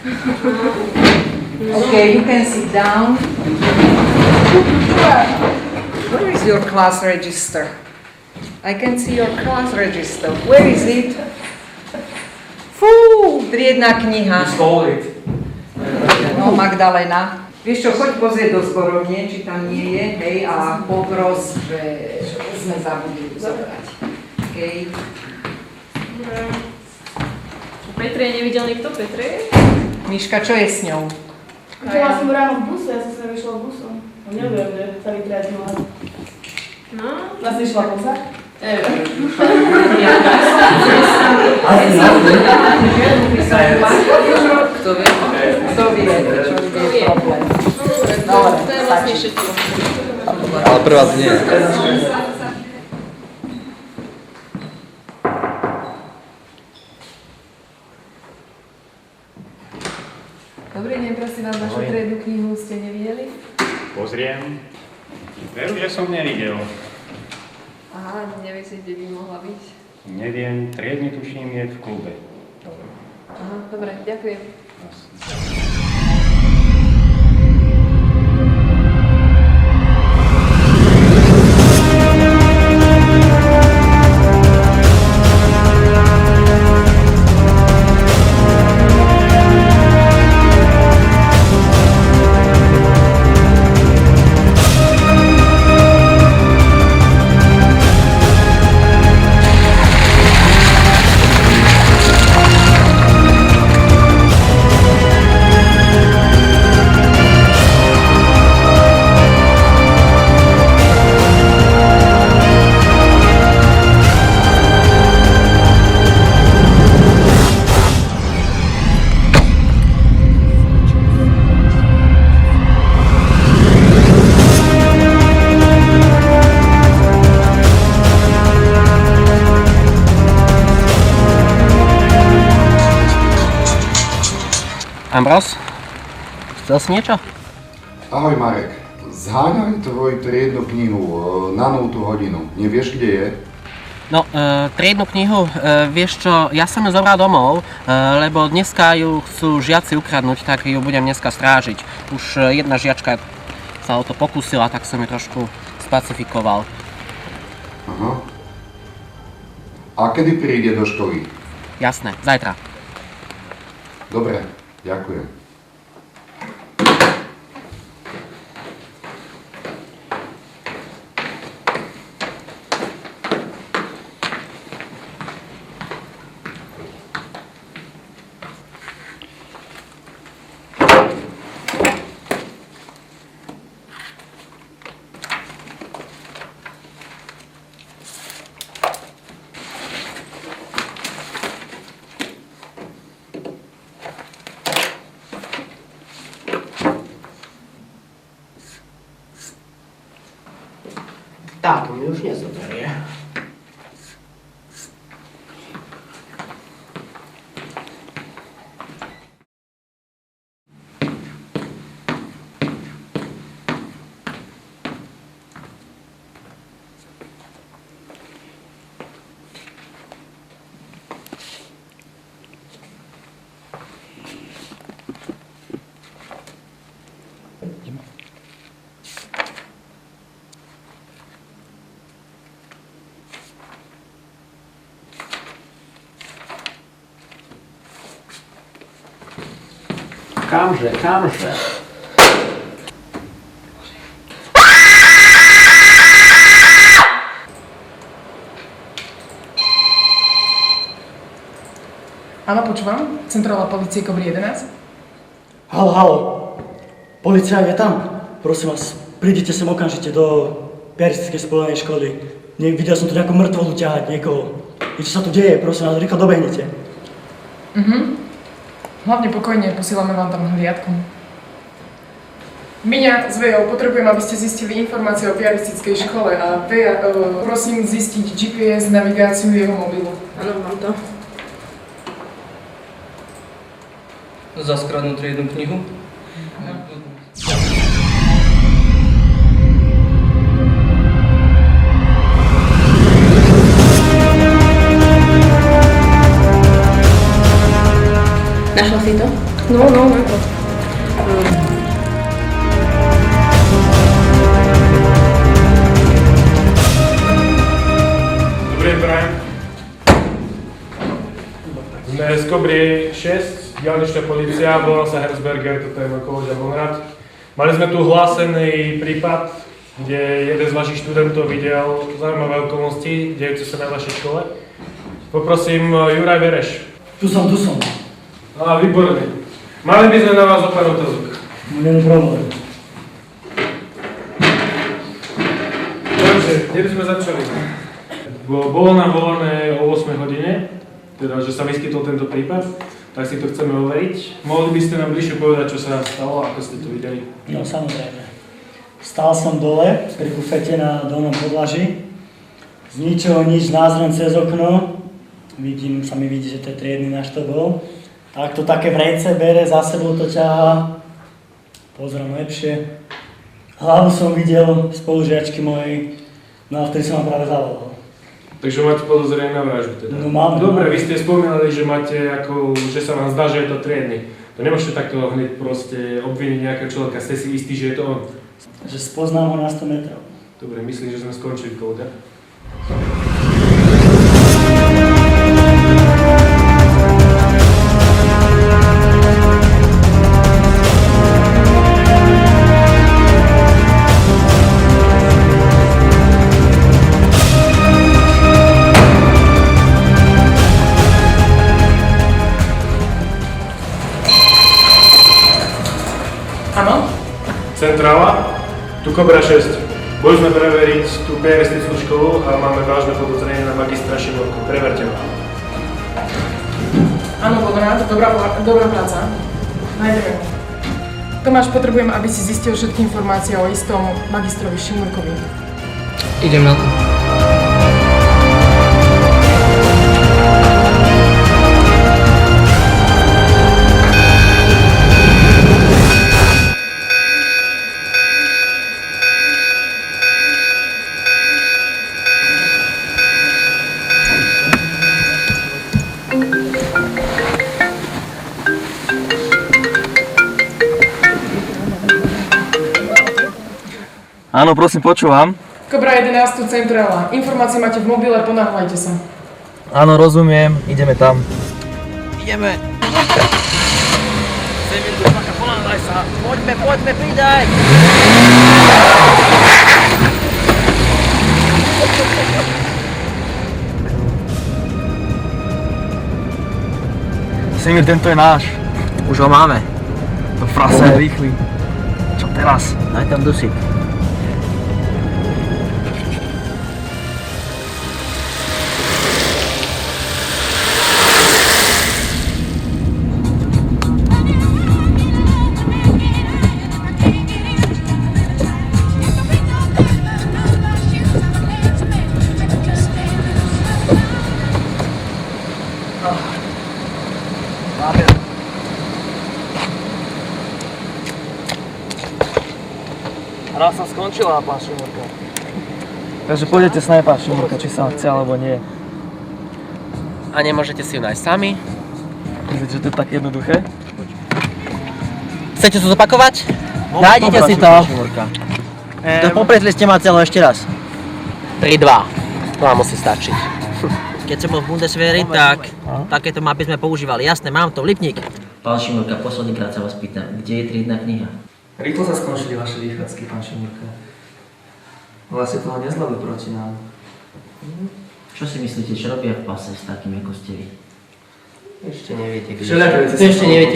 Okay, you can sit down. Where is your class register? I can see your class register. Where is it? Fú, triedna kniha. No, Magdalena. Vieš čo, choď pozrieť do zborovne, či tam nie je, hej, a popros, že sme zabudli zobrať. Okay. Petre je nevidel niekto? Petre? Miška, čo je s ňou? Čela som ráno v buse, ja som sa vyšla busom. Neviem, že sa vytriazila. No? Vás vyšla busa? Neviem. Kto vie? Kto vie, čo je problém. Dobre, to je vlastne všetko. Ale pre vás nie. Dobrý deň, prosím vás, vašu triednu knihu ste nevideli? Pozriem. Veru, že som nevidel. Aha, neviete, kde by mohla byť? Neviem, triedny tuším je v klube. Aha, dobre, ďakujem. Ambros, chcel si niečo? Ahoj Marek, zháňam tvoju triednu knihu na 0. hodinu. Nevieš, kde je? No, triednu knihu, vieš čo, ja som ju zobral domov, lebo dneska ju chcú žiaci ukradnúť, tak ju budem dneska strážiť. Už jedna žiačka sa o to pokúsila, tak som ju trošku spacifikoval. Aha. A kedy príde do školy? Jasné, zajtra. Dobre, ďakujem. Táto mi už nezoberie. Kamže? Áno, počúvam. Centrála polície Kobry 11. Haló. Polícia je tam. Prosím vás, prídite sem okamžite do piaristickej spoločnej školy. Videl som tu nejakú mŕtvolu ťahať niekoho. Čo sa tu deje? Prosím vás, rýchlo dobehnite. Hlavne pokojne, posílame vám tam hliadku. Miňa s Vejou, potrebujem, aby ste zistili informácie o piaristickej škole a Veja, prosím zistiť GPS, navigáciu jeho mobilu. Áno, mám to. Za skradnutú jednu knihu? Našla si to? No, na to. Dobrý prajem. Sme z Kobry 6, diaľničná polícia, volám sa Herzberger, toto je môj kolega Vonrad. Mali sme tu hlásený prípad, kde jeden z vašich študentov videl zaujímavé okolnosti, dejúce sa na vašej škole. Poprosím, Juraj Vereš. Tu som. Á, výborne. Mali by sme na vás opár otázok. Nie je problém. Takže, kde by sme začali? Bolo nám volané o 8 hodine, teda, že sa vyskytol tento prípad, tak si to chceme overiť. Mohli by ste nám bližšie povedať, čo sa stalo, ako ste to videli? No samozrejme. Stál som dole pri bufete na dolnom podlaží. Z ničoho nič, názrem cez okno. Sa mi vidí, že to je triedny náš to bol. Tak to také vrejce bere, za sebou to ťahá. Pozriem lepšie. Hlavu som videl spolužiačky mojej, no a vtedy som vám práve zavolal. Takže máte podozrenie na vraždu teda? No mám. Dobre, vy ste spomínali, že že sa vám zdá, že je to triedny. To nemôžete takto hneď proste obviniť nejakého človeka. Ste si istí, že je to on? Že spoznám ho na 100 metrov. Dobre, myslím, že sme skončili, kolega. Áno? Centrála, tu Kobra 6. Boli sme preveriť tú piaristickú školu a máme vážne podozrenie na magistra Šimorku. Preverte ho. Áno, Vonrad, dobrá práca. Nájdeme ho. Tomáš, potrebujem, aby si zistil všetky informácie o istom magistrovi Šimurkovi. Idem na to. Áno, prosím, počúvam. Kobra 11, centrála. Informácie máte v mobile, ponáhľajte sa. Áno, rozumiem, ideme tam. Ideme. Ponáhľaj sa. Poďme, pridaj. Semir, tento je náš. Už ho máme. To frasa je rýchly. Čo teraz? Daj tam dusiť. Hra sa skončila, pán Šimurka. Takže pôjdete s nami, pán Šimurka, či sa vám chce alebo nie. A nemôžete si ju nájsť sami? Myslíte, že to je tak jednoduché? Chcete to zopakovať? Nájdete si to. To popretli ste ma celo ešte raz. 3-2. To vám musí stačiť. Keď som bol v Bundeswehre, tak takéto mapy sme používali. Jasné, mám to, Lipník. Pán Šimurka, poslednýkrát sa vás pýtam, kde je triedna kniha? Rýchlo sa skončili vaše výchádzky, pán Šimurka. Vlastne toho nezlobí proti nám. Čo si myslíte, čo robia v pase s takými ako ste vy? Ešte neviete,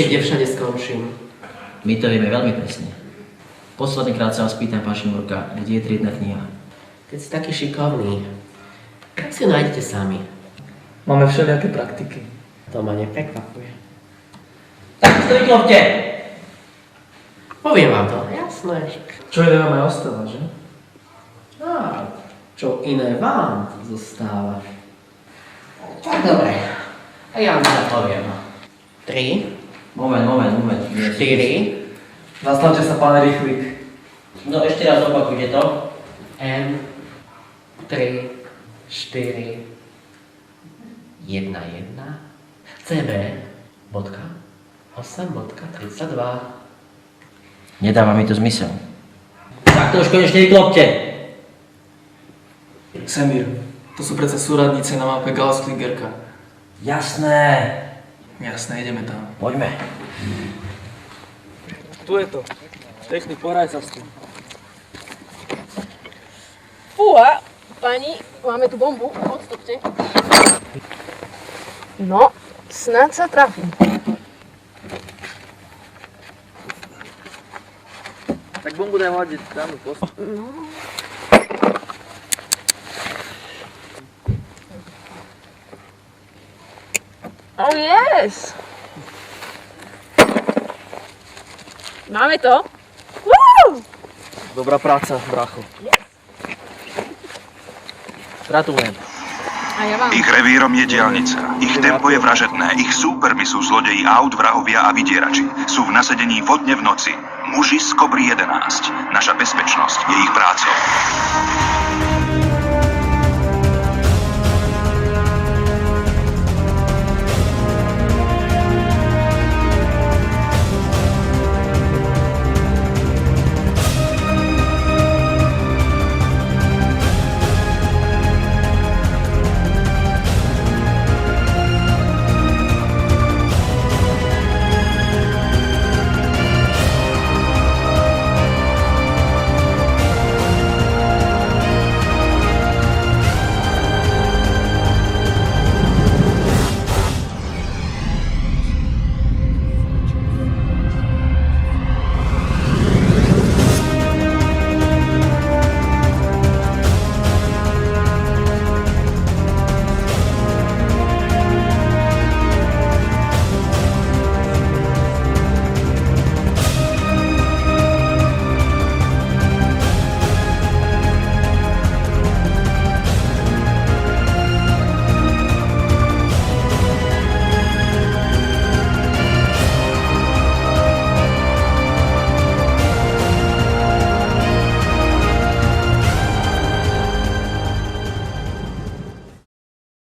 kde všade skončím. My to vieme veľmi presne. Poslednýkrát sa vás pýtam, pán Šimurka, kde je triedna kniha? Keď ste taký šikovný, tak si ju nájdete sami. Máme všelijaké praktiky. To ma neprekvapuje. Tak to vyklopte! Poviem vám to, jasné. Čo iné vám aj ostáva, že? Čo iné vám zostáva. Tak dobre, a ja vám teda poviem. 3, Moment. 4, Zastavte sa, pán Rýchlik. No ešte raz opakujte to. M, 3, 4, 1, 1, CB, bodka, 8.32. Nedáva mi to zmysel. Tak to už konečne vyklopte. Semír, to sú predsa súradníci na mape Gauss-Klingerka. Jasné. Jasné, ideme tam. Poďme. Tu je to. Technik, pohraj sa s tým. Fúha, pani, máme tu bombu, odstupte. No, snad sa trafím. Tak bombu daj hodiť tam postup. Oh yes! Máme to? Woo! Dobrá práca, brácho. Gratulujem. A ja vám. Ich revírom je diaľnica, ich tempo je vražedné, ich súpermi sú zlodeji aut, vrahovia a vydierači. Sú v nasadení vodne v noci. Muži z Kobry 11. Naša bezpečnosť je ich prácou.